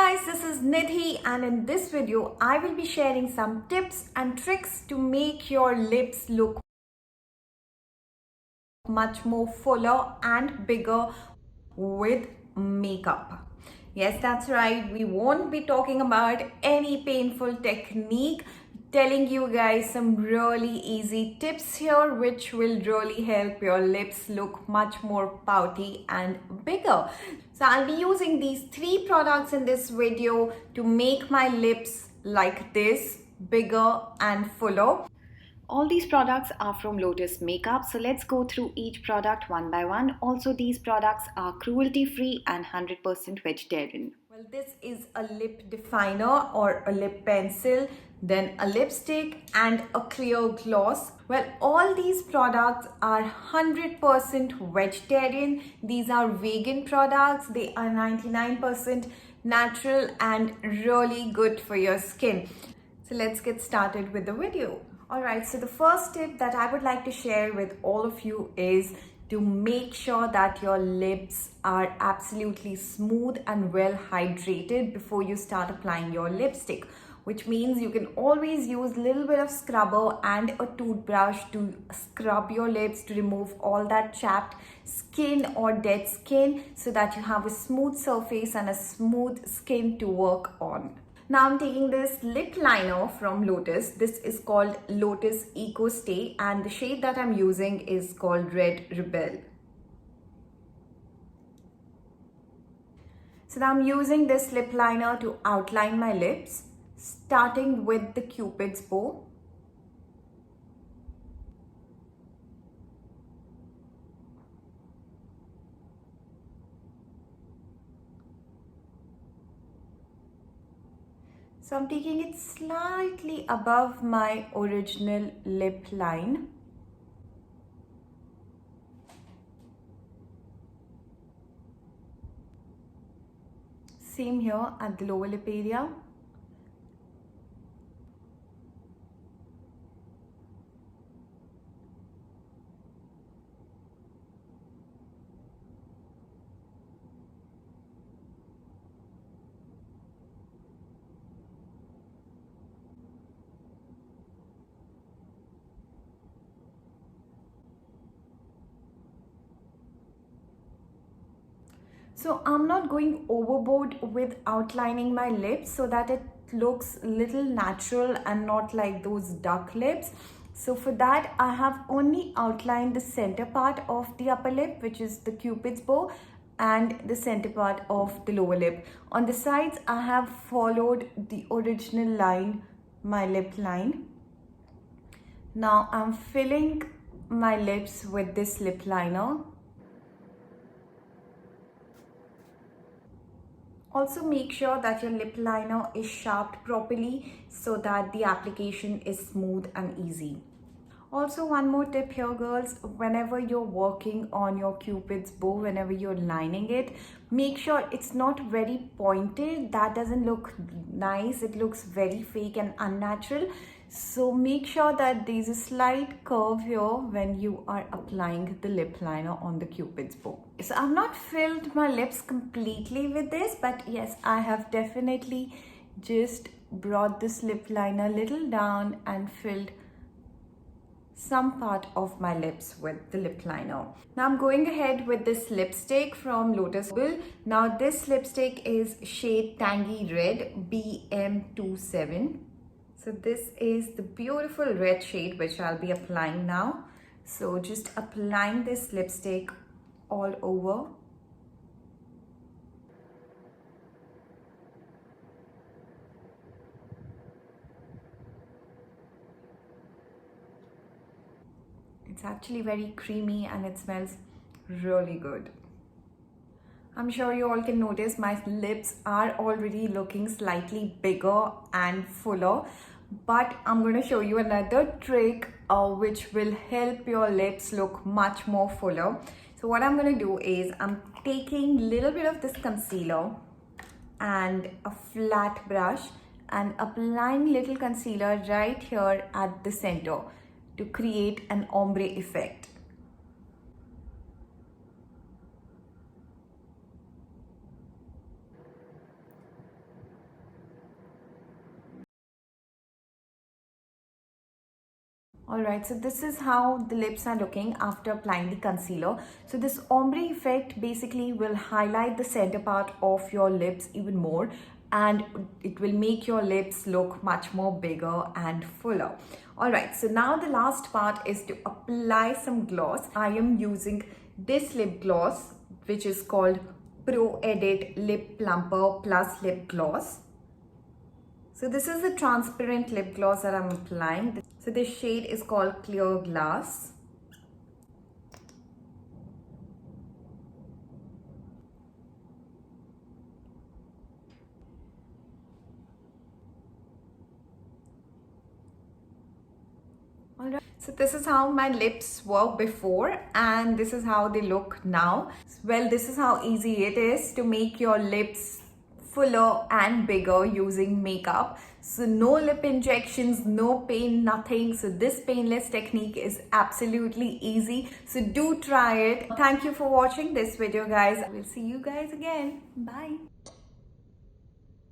guys, this is Nidhi and in this video I will be sharing some tips and tricks to make your lips look much more fuller and bigger with makeup. Yes, that's right. We won't be talking about any painful technique, telling you guys some really easy tips here which will really help your lips look much more pouty and bigger. So I'll be using these three products in this video to make my lips like this, bigger and fuller. All these products are from Lotus Make-Up, so let's go through each product one by one. Also, these products are cruelty-free and 100% vegetarian. Well, this is a lip definer or a lip pencil, then a lipstick and a clear gloss. Well, all these products are 100% vegetarian. These are vegan products. They are 99% natural and really good for your skin. So let's get started with the video. Alright, so the first tip that I would like to share with all of you is to make sure that your lips are absolutely smooth and well hydrated before you start applying your lipstick, which means you can always use a little bit of scrubber and a toothbrush to scrub your lips to remove all that chapped skin or dead skin so that you have a smooth surface and a smooth skin to work on. Now I'm taking this lip liner from Lotus. This is called Lotus Ecostay and the shade that I'm using is called Red Rebel. So now I'm using this lip liner to outline my lips, starting with the Cupid's bow. So I'm taking it slightly above my original lip line. Same here at the lower lip area. So I'm not going overboard with outlining my lips so that it looks a little natural and not like those duck lips. So for that, I have only outlined the center part of the upper lip, which is the Cupid's bow, and the center part of the lower lip. On the sides, I have followed the original line, my lip line. Now I'm filling my lips with this lip liner. Also make sure that your lip liner is sharpened properly so that the application is smooth and easy. Also, one more tip here, girls, whenever you're working on your Cupid's bow, whenever you're lining it, make sure it's not very pointed. That doesn't look nice. It looks very fake and unnatural. So make sure that there's a slight curve here when you are applying the lip liner on the Cupid's bow. So I've not filled my lips completely with this, but yes, I have definitely just brought this lip liner a little down and filled some part of my lips with the lip liner. Now I'm going ahead with this lipstick from Lotus. Now this lipstick is shade Tangy Red BM27. So this is the beautiful red shade which I'll be applying now. So just applying this lipstick all over. It's actually very creamy and it smells really good. I'm sure you all can notice my lips are already looking slightly bigger and fuller, but I'm going to show you another trick which will help your lips look much more fuller. So what I'm going to do is I'm taking a little bit of this concealer and a flat brush and applying little concealer right here at the center to create an ombre effect. Alright, so this is how the lips are looking after applying the concealer. So this ombre effect basically will highlight the center part of your lips even more, and it will make your lips look much more bigger and fuller. Alright, so now the last part is to apply some gloss. I am using this lip gloss, which is called Proedit Lip Plumper Plus Lip Gloss. So this is the transparent lip gloss that I'm applying. So this shade is called Clear Glass. Alright, so this is how my lips were before and this is how they look now. Well, this is how easy it is to make your lips fuller and bigger using makeup. So no lip injections, no pain, nothing. So this painless technique is absolutely easy. So do try it. Thank you for watching this video, guys. I will see you guys again. Bye.